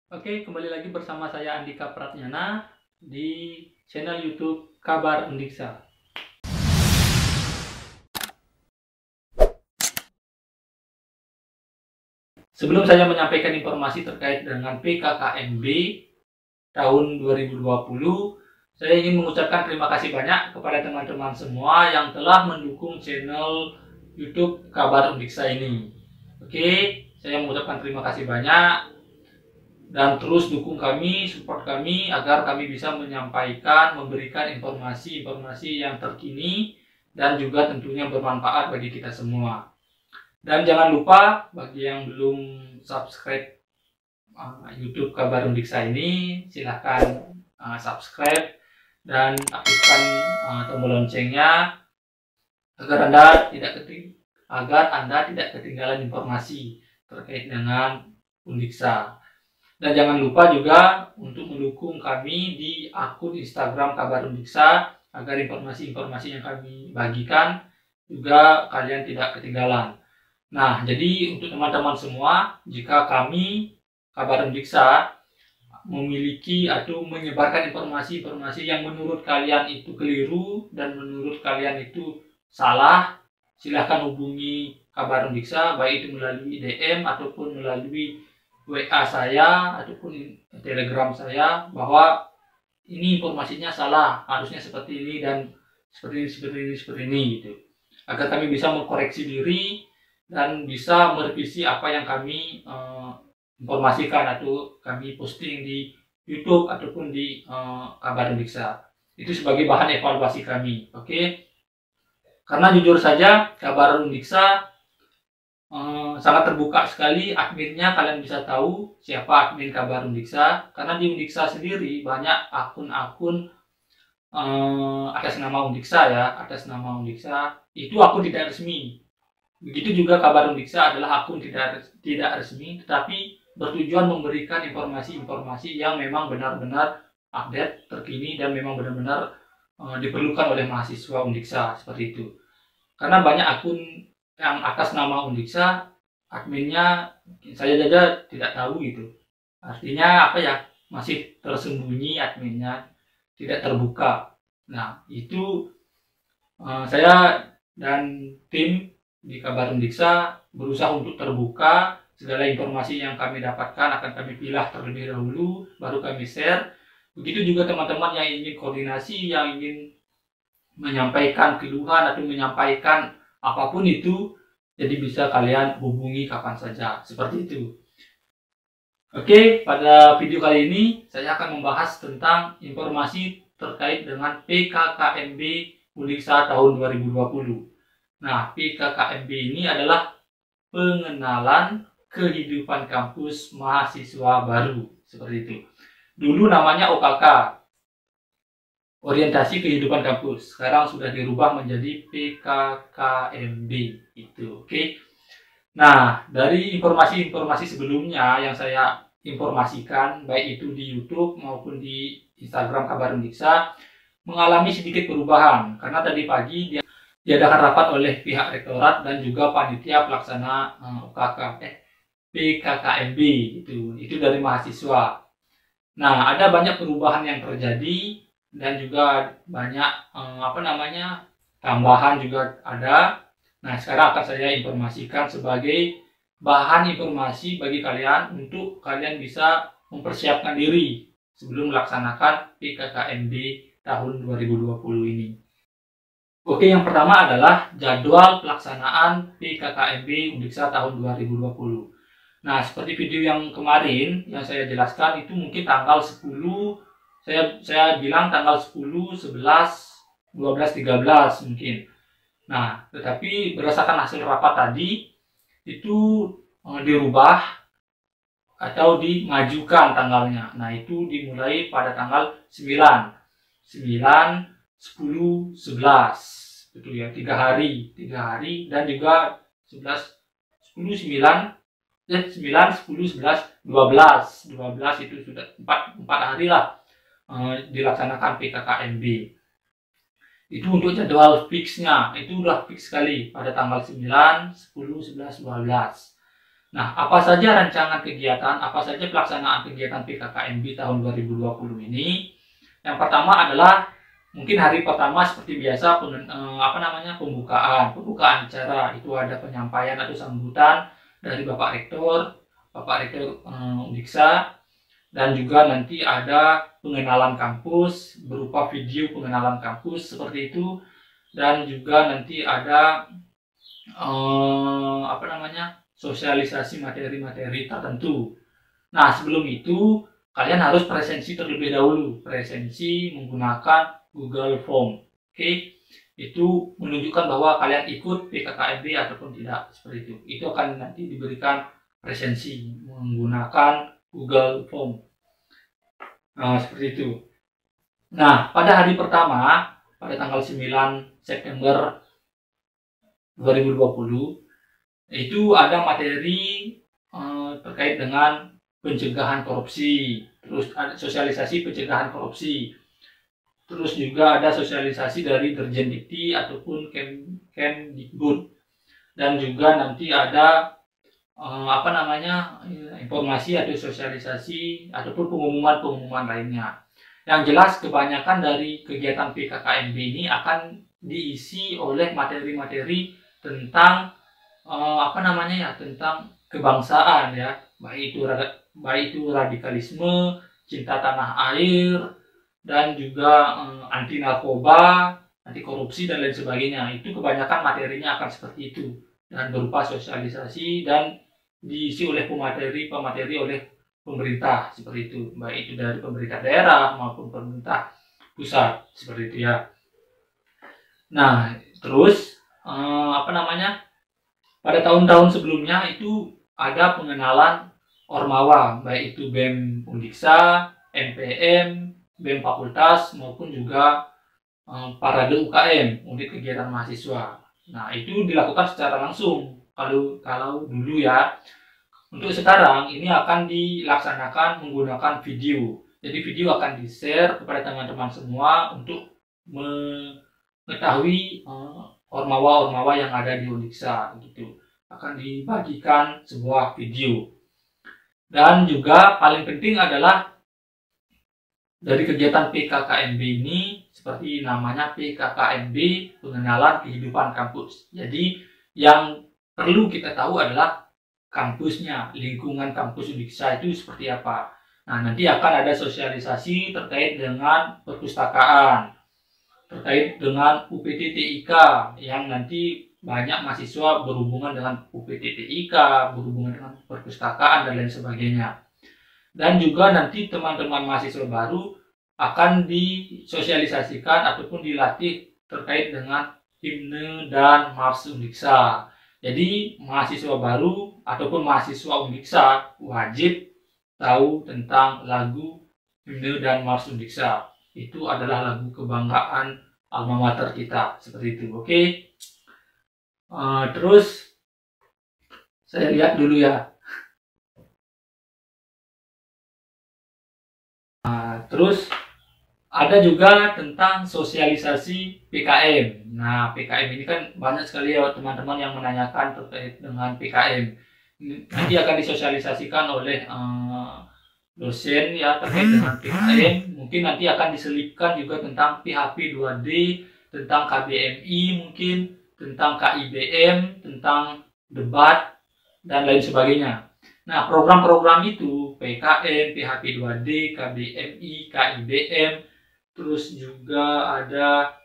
Oke, kembali lagi bersama saya Andika Pratnyana di channel YouTube Kabar Undiksa. Sebelum saya menyampaikan informasi terkait dengan PKKMB tahun 2020, saya ingin mengucapkan terima kasih banyak kepada teman-teman semua yang telah mendukung channel YouTube Kabar Undiksa ini. Oke, saya mengucapkan terima kasih banyak. Dan terus dukung kami, support kami agar kami bisa menyampaikan, memberikan informasi-informasi yang terkini dan juga tentunya bermanfaat bagi kita semua. Dan jangan lupa bagi yang belum subscribe YouTube Kabar Undiksa ini, silahkan subscribe dan aktifkan tombol loncengnya agar Anda tidak ketinggalan informasi terkait dengan Undiksa. Dan jangan lupa juga untuk mendukung kami di akun Instagram Kabar Undiksa agar informasi-informasi yang kami bagikan juga kalian tidak ketinggalan. Nah, jadi untuk teman-teman semua, jika kami Kabar Undiksa memiliki atau menyebarkan informasi-informasi yang menurut kalian itu keliru dan menurut kalian itu salah, silahkan hubungi Kabar Undiksa, baik itu melalui DM ataupun melalui WA saya ataupun Telegram saya, bahwa ini informasinya salah, harusnya seperti ini dan seperti ini gitu. Agar kami bisa mengkoreksi diri dan bisa merevisi apa yang kami informasikan atau kami posting di YouTube ataupun di Kabar Undiksa. Itu sebagai bahan evaluasi kami, oke? Karena jujur saja Kabar Undiksa sangat terbuka sekali adminnya. Kalian bisa tahu siapa admin Kabar Undiksa karena di Undiksa sendiri banyak akun-akun atas nama Undiksa itu akun tidak resmi. Begitu juga Kabar Undiksa adalah akun tidak resmi tetapi bertujuan memberikan informasi-informasi yang memang benar-benar update, terkini, dan memang benar-benar diperlukan oleh mahasiswa Undiksa, seperti itu. Karena banyak akun yang atas nama Undiksa, adminnya saya saja tidak tahu gitu. Artinya apa ya, masih tersembunyi adminnya, tidak terbuka. Nah, itu saya dan tim di Kabar Undiksa berusaha untuk terbuka. Segala informasi yang kami dapatkan akan kami pilah terlebih dahulu, baru kami share. Begitu juga teman-teman yang ingin koordinasi, yang ingin menyampaikan keluhan atau menyampaikan apapun itu, jadi bisa kalian hubungi kapan saja, seperti itu. Oke, pada video kali ini saya akan membahas tentang informasi terkait dengan PKKMB Undiksa tahun 2020. Nah, PKKMB ini adalah pengenalan kehidupan kampus mahasiswa baru, seperti itu. Dulu namanya OKK, orientasi kehidupan kampus. Sekarang sudah dirubah menjadi PKKMB itu, oke. Nah, dari informasi-informasi sebelumnya yang saya informasikan, baik itu di YouTube maupun di Instagram Kabar Undiksa, mengalami sedikit perubahan karena tadi pagi diadakan rapat oleh pihak rektorat dan juga panitia pelaksana PKKMB itu dari mahasiswa. Nah, ada banyak perubahan yang terjadi dan juga banyak tambahan juga ada. Nah, sekarang akan saya informasikan sebagai bahan informasi bagi kalian untuk kalian bisa mempersiapkan diri sebelum melaksanakan PKKMB tahun 2020 ini. Oke, yang pertama adalah jadwal pelaksanaan PKKMB Undiksa tahun 2020. Nah, seperti video yang kemarin yang saya jelaskan, itu mungkin tanggal 10, saya bilang tanggal 10, 11, 12, 13 mungkin. Nah, tetapi berdasarkan hasil rapat tadi, itu dirubah atau dimajukan tanggalnya. Nah, itu dimulai pada tanggal 9, 10, 11. Betul ya, 3 hari, dan juga 11, 10, 9, 9, 10, 11, 12 itu sudah 4 hari lah dilaksanakan PKKMB. Itu untuk jadwal fixnya, itu udah fix sekali pada tanggal 9, 10, 11, 12. Nah, apa saja rancangan kegiatan, apa saja pelaksanaan kegiatan PKKMB tahun 2020 ini? Yang pertama adalah mungkin hari pertama seperti biasa pembukaan acara. Itu ada penyampaian atau sambutan dari Bapak Rektor Undiksa, dan juga nanti ada pengenalan kampus berupa video pengenalan kampus seperti itu, dan juga nanti ada sosialisasi materi-materi tertentu. Nah, sebelum itu kalian harus presensi terlebih dahulu, presensi menggunakan Google Form. Oke, itu menunjukkan bahwa kalian ikut PKKMB ataupun tidak, seperti itu. Itu akan nanti diberikan presensi menggunakan Google Form. Nah, seperti itu. Nah, pada hari pertama, pada tanggal 9 September 2020, itu ada materi terkait dengan pencegahan korupsi, terus ada sosialisasi pencegahan korupsi, terus juga ada sosialisasi dari Dirjen Dikti ataupun Kemdikbud, dan juga nanti ada informasi atau sosialisasi ataupun pengumuman lainnya. Yang jelas kebanyakan dari kegiatan PKKMB ini akan diisi oleh materi-materi tentang tentang kebangsaan, ya, baik itu radikalisme, cinta tanah air, dan juga anti narkoba, anti korupsi, dan lain sebagainya. Itu kebanyakan materinya akan seperti itu, dan berupa sosialisasi dan diisi oleh pemateri oleh pemerintah, seperti itu, baik itu dari pemerintah daerah maupun pemerintah pusat, seperti itu, ya. Nah, terus pada tahun-tahun sebelumnya itu ada pengenalan Ormawa, baik itu BEM Undiksa, MPM, BEM Fakultas, maupun juga Parade UKM, unit kegiatan mahasiswa. Nah, itu dilakukan secara langsung kalau dulu, ya. Untuk sekarang ini akan dilaksanakan menggunakan video. Jadi video akan di-share kepada teman-teman semua untuk mengetahui ormawa yang ada di Undiksa, gitu. Akan dibagikan sebuah video. Dan juga paling penting adalah dari kegiatan PKKMB ini, seperti namanya PKKMB, pengenalan kehidupan kampus. Jadi yang perlu kita tahu adalah kampusnya, lingkungan kampus Undiksa itu seperti apa. Nah, nanti akan ada sosialisasi terkait dengan perpustakaan, terkait dengan UPT TIK, yang nanti banyak mahasiswa berhubungan dengan UPT TIK, berhubungan dengan perpustakaan, dan lain sebagainya. Dan juga nanti teman-teman mahasiswa baru akan disosialisasikan ataupun dilatih terkait dengan himne dan mars Undiksa. Jadi mahasiswa baru ataupun mahasiswa Undiksa wajib tahu tentang lagu himne dan mars Undiksa. Itu adalah lagu kebanggaan alma mater kita, seperti itu. Oke. Terus saya lihat dulu, ya. Terus ada juga tentang sosialisasi PKM. Nah, PKM ini kan banyak sekali ya teman-teman yang menanyakan terkait dengan PKM. Nanti akan disosialisasikan oleh dosen, ya, terkait dengan PKM. Mungkin nanti akan diselipkan juga tentang PHP 2D, tentang KBMI, mungkin tentang KIBM, tentang debat, dan lain sebagainya. Nah, program-program itu PKM, PHP 2D, KBMI, KIBM, terus juga ada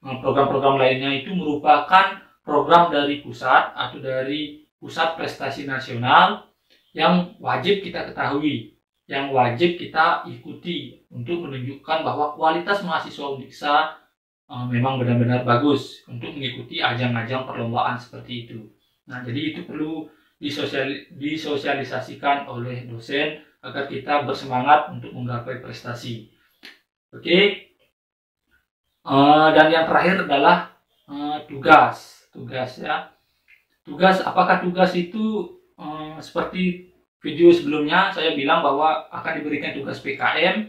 program-program lainnya, itu merupakan program dari pusat atau dari pusat prestasi nasional yang wajib kita ketahui, yang wajib kita ikuti untuk menunjukkan bahwa kualitas mahasiswa Undiksa memang benar-benar bagus untuk mengikuti ajang-ajang perlombaan seperti itu. Nah, jadi itu perlu disosialisasikan oleh dosen agar kita bersemangat untuk menggapai prestasi. Oke. Dan yang terakhir adalah tugas, ya. Apakah tugas itu seperti video sebelumnya saya bilang bahwa akan diberikan tugas PKM,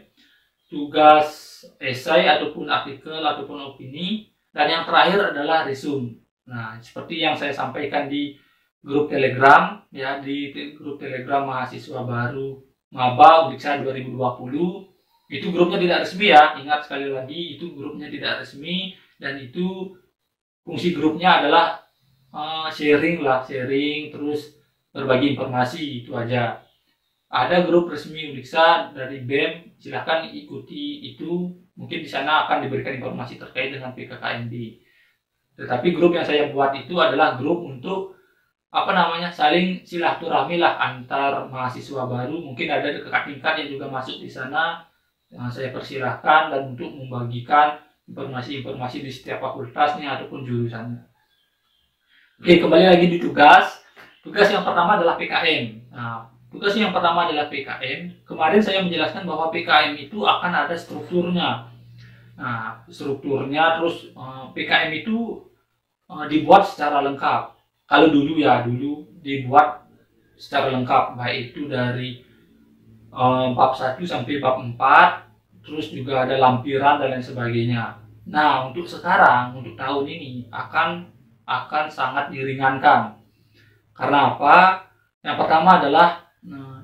tugas esai ataupun artikel ataupun opini, dan yang terakhir adalah resume. Nah, seperti yang saya sampaikan di grup Telegram ya, di grup Telegram mahasiswa baru Maba Undiksa 2020. Itu grupnya tidak resmi ya, ingat sekali lagi itu grupnya tidak resmi, dan itu fungsi grupnya adalah sharing terus berbagi informasi, itu aja. Ada grup resmi Undiksa dari BEM, silahkan ikuti itu, mungkin di sana akan diberikan informasi terkait dengan PKKMB. Tetapi grup yang saya buat itu adalah grup untuk saling silaturahmi lah antar mahasiswa baru. Mungkin ada kakak tingkat yang juga masuk di sana, saya persilahkan dan untuk membagikan informasi-informasi di setiap fakultasnya ataupun jurusannya. Oke, kembali lagi di tugas. Tugas yang pertama adalah PKM. Nah, tugas yang pertama adalah PKM. Kemarin saya menjelaskan bahwa PKM itu akan ada strukturnya. Nah, strukturnya terus PKM itu dibuat secara lengkap. Kalau dulu dibuat secara lengkap, baik itu dari bab 1 sampai bab 4, terus juga ada lampiran dan lain sebagainya. Nah, untuk sekarang, untuk tahun ini akan sangat diringankan. Karena apa? Yang pertama adalah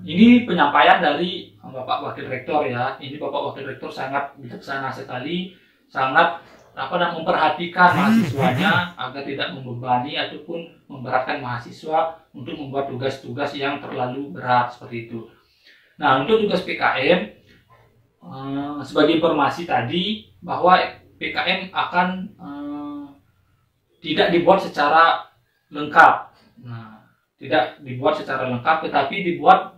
ini penyampaian dari Bapak Wakil Rektor ya. Ini Bapak Wakil Rektor sangat bijaksana sekali, sangat memperhatikan mahasiswanya agar tidak membebani ataupun memberatkan mahasiswa untuk membuat tugas-tugas yang terlalu berat seperti itu. Nah, untuk tugas PKM, sebagai informasi tadi bahwa PKM akan tidak dibuat secara lengkap. Nah, tidak dibuat secara lengkap, tetapi dibuat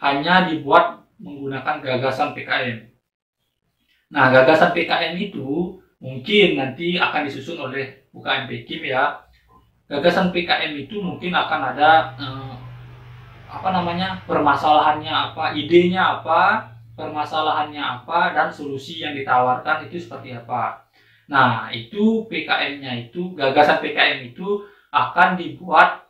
hanya dibuat menggunakan gagasan PKM. Nah, gagasan PKM itu mungkin nanti akan disusun oleh UKM Pekim ya. Gagasan PKM itu mungkin akan ada permasalahannya apa, idenya apa, permasalahannya apa, dan solusi yang ditawarkan itu seperti apa. Nah, itu PKM-nya itu, gagasan PKM itu akan dibuat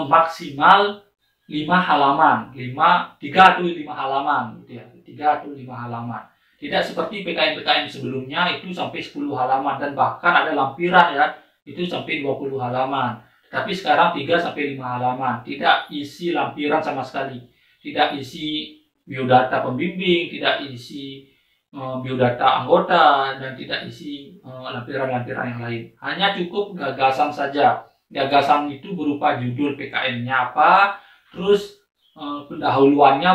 maksimal 5 halaman, 3 atau 5 halaman gitu ya, 3 atau 5 halaman. Tidak seperti PKM-PKM sebelumnya itu sampai 10 halaman, dan bahkan ada lampiran ya, itu sampai 20 halaman. Tapi sekarang 3 sampai 5 halaman, tidak isi lampiran sama sekali, tidak isi biodata pembimbing, tidak isi biodata anggota, dan tidak isi lampiran-lampiran yang lain. Hanya cukup gagasan saja. Gagasan itu berupa judul PKM-nya apa, terus pendahuluannya,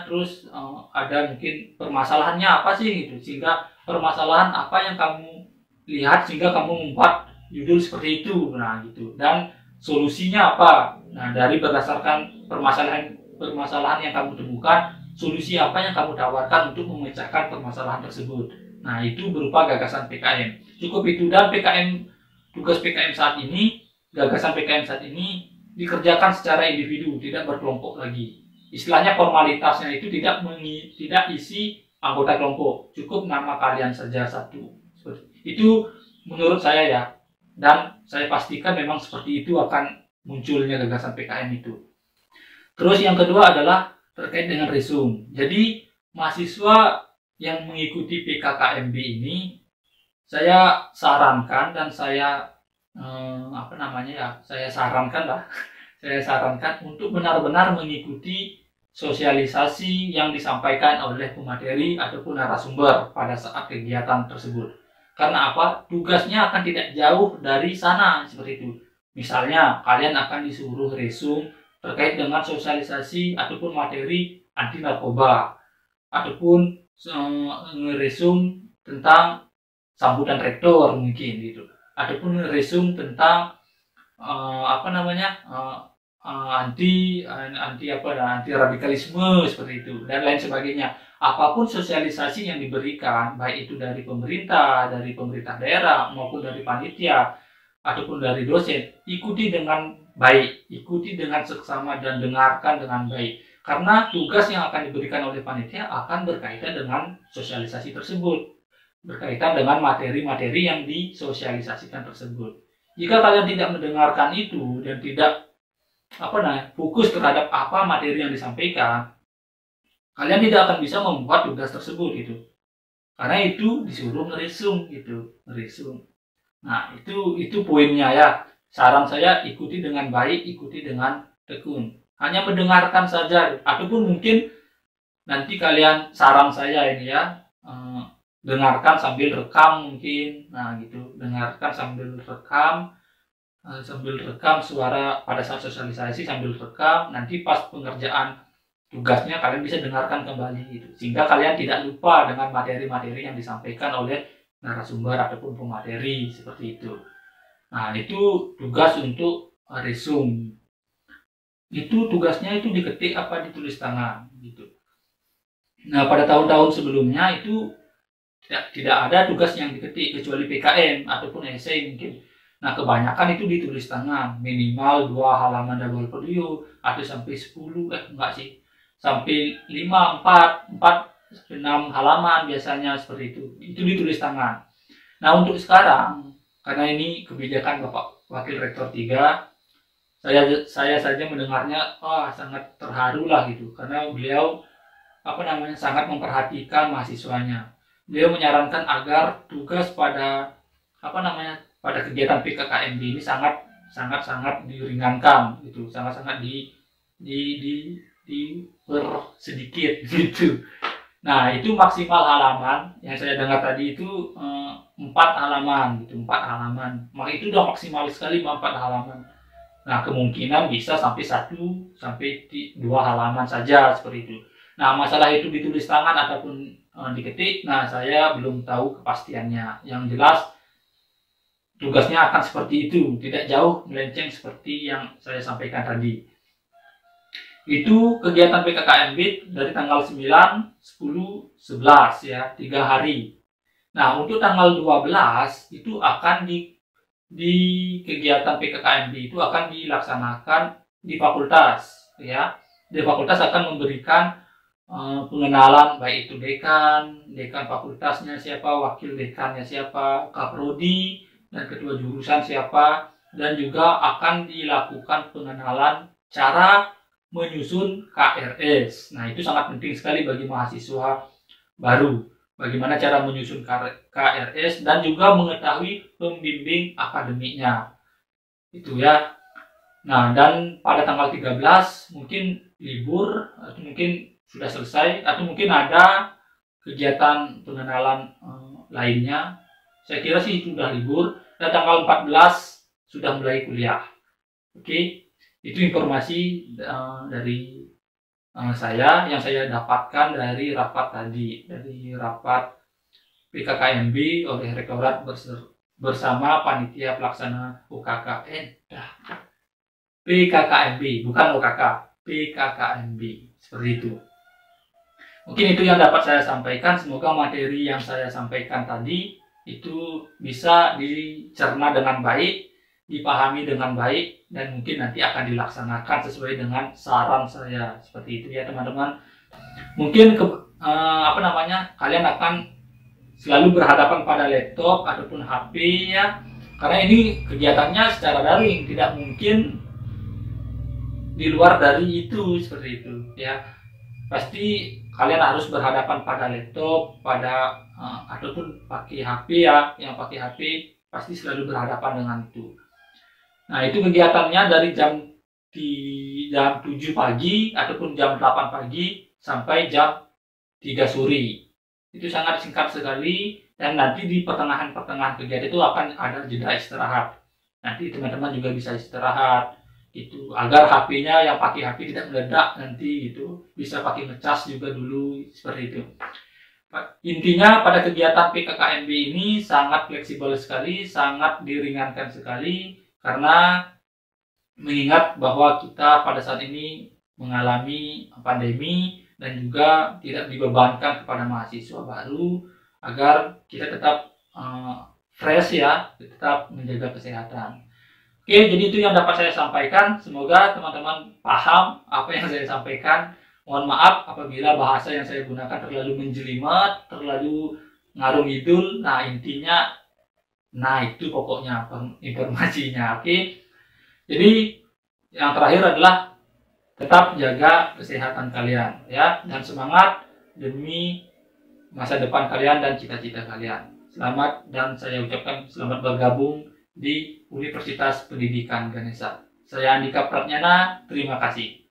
terus ada mungkin permasalahannya apa sih gitu, sehingga permasalahan apa yang kamu lihat sehingga kamu membuat judul seperti itu, nah gitu, dan solusinya apa. Nah, dari berdasarkan permasalahan yang kamu temukan, solusi apa yang kamu tawarkan untuk memecahkan permasalahan tersebut. Nah, itu berupa gagasan PKM. Cukup itu, dan tugas PKM saat ini, gagasan PKM saat ini dikerjakan secara individu, tidak berkelompok lagi. Istilahnya formalitasnya itu tidak isi anggota kelompok, cukup nama kalian saja satu. Itu menurut saya ya, dan saya pastikan memang seperti itu akan munculnya gagasan PKM itu. Terus yang kedua adalah terkait dengan resume. Jadi mahasiswa yang mengikuti PKKMB ini, saya sarankan dan saya sarankan untuk benar-benar mengikuti sosialisasi yang disampaikan oleh pemateri ataupun narasumber pada saat kegiatan tersebut. Karena apa? Tugasnya akan tidak jauh dari sana seperti itu. Misalnya kalian akan disuruh resume terkait dengan sosialisasi ataupun materi anti narkoba, ataupun resume tentang sambutan rektor mungkin gitu, ataupun resume tentang anti radikalisme seperti itu, dan lain sebagainya. Apapun sosialisasi yang diberikan, baik itu dari pemerintah daerah maupun dari panitia ataupun dari dosen, ikuti dengan baik, ikuti dengan seksama dan dengarkan dengan baik. Karena tugas yang akan diberikan oleh panitia akan berkaitan dengan sosialisasi tersebut, berkaitan dengan materi-materi yang disosialisasikan tersebut. Jika kalian tidak mendengarkan itu dan tidak fokus terhadap apa materi yang disampaikan, kalian tidak akan bisa membuat tugas tersebut gitu. Karena itu disuruh ngeresum gitu, ngeresum. Nah, itu poinnya ya. Saran saya, ikuti dengan baik, ikuti dengan tekun. Hanya mendengarkan saja, ataupun mungkin nanti kalian, saran saya ini ya, dengarkan sambil rekam mungkin. Nah, gitu. Dengarkan sambil rekam suara pada saat sosialisasi, sambil rekam. Nanti pas pengerjaan tugasnya kalian bisa dengarkan kembali gitu. Sehingga kalian tidak lupa dengan materi-materi yang disampaikan oleh narasumber ataupun pemateri seperti itu. Nah, itu tugas untuk resume. Itu tugasnya itu diketik apa ditulis tangan gitu. Nah, pada tahun-tahun sebelumnya itu tidak ada tugas yang diketik kecuali PKM ataupun esai mungkin. Nah, kebanyakan itu ditulis tangan, minimal 2 halaman double folio atau sampai 10, enggak sih. Sampai 5, 4, 6 halaman biasanya seperti itu. Itu ditulis tangan. Nah, untuk sekarang, karena ini kebijakan Bapak Wakil Rektor 3, saya saja mendengarnya sangat terharu lah gitu, karena beliau sangat memperhatikan mahasiswanya. Beliau menyarankan agar tugas pada pada kegiatan PKKMB ini sangat diringankan gitu, sangat dipersedikit gitu. Nah, itu maksimal halaman yang saya dengar tadi itu 4 halaman gitu, 4 halaman. Maka itu udah maksimal sekali 4 halaman. Nah, kemungkinan bisa sampai 1 sampai 2 halaman saja seperti itu. Nah, masalah itu ditulis tangan ataupun diketik, nah saya belum tahu kepastiannya. Yang jelas tugasnya akan seperti itu, tidak jauh melenceng seperti yang saya sampaikan tadi. Itu kegiatan PKKMB dari tanggal 9, 10, 11 ya, 3 hari. Nah, untuk tanggal 12 itu akan di kegiatan PKKMB itu akan dilaksanakan di fakultas ya. Di fakultas akan memberikan pengenalan, baik itu dekan fakultasnya siapa, wakil dekannya siapa, kaprodi dan ketua jurusan siapa, dan juga akan dilakukan pengenalan cara menyusun KRS. Nah, itu sangat penting sekali bagi mahasiswa baru. Bagaimana cara menyusun KRS dan juga mengetahui pembimbing akademiknya. Itu ya. Nah, dan pada tanggal 13 mungkin libur atau mungkin sudah selesai atau mungkin ada kegiatan pengenalan lainnya. Saya kira sih itu sudah libur, dan tanggal 14 sudah mulai kuliah. Oke. Itu informasi dari saya yang saya dapatkan dari rapat tadi, dari rapat PKKMB oleh Rektorat bersama panitia pelaksana UKKN. PKKMB, bukan UKK, PKKMB, seperti itu. Mungkin itu yang dapat saya sampaikan. Semoga materi yang saya sampaikan tadi itu bisa dicerna dengan baik, dipahami dengan baik, dan mungkin nanti akan dilaksanakan sesuai dengan saran saya. Seperti itu ya teman-teman. Mungkin kalian akan selalu berhadapan pada laptop ataupun HP ya, karena ini kegiatannya secara daring, tidak mungkin di luar dari itu, seperti itu ya. Pasti kalian harus berhadapan pada laptop, ataupun pakai HP ya. Yang pakai HP pasti selalu berhadapan dengan itu. Nah, itu kegiatannya dari jam 7 pagi ataupun jam 8 pagi sampai jam 3 sore. Itu sangat singkat sekali, dan nanti di pertengahan kegiatan itu akan ada jeda istirahat. Nanti teman-teman juga bisa istirahat itu, agar HP-nya yang pakai HP tidak meledak nanti gitu, bisa pakai ngecas juga dulu, seperti itu. Intinya pada kegiatan PKKMB ini sangat fleksibel sekali, sangat diringankan sekali, karena mengingat bahwa kita pada saat ini mengalami pandemi dan juga tidak dibebankan kepada mahasiswa baru, agar kita tetap fresh ya, tetap menjaga kesehatan. Oke, jadi itu yang dapat saya sampaikan. Semoga teman-teman paham apa yang saya sampaikan. Mohon maaf apabila bahasa yang saya gunakan terlalu menjelimet, terlalu ngarung ngidul. Nah, intinya, itu pokoknya informasinya. Oke. Jadi yang terakhir adalah tetap jaga kesehatan kalian ya, dan semangat demi masa depan kalian dan cita-cita kalian. Selamat, dan saya ucapkan selamat bergabung di Universitas Pendidikan Ganesha. Saya Andika Pratnyana, terima kasih.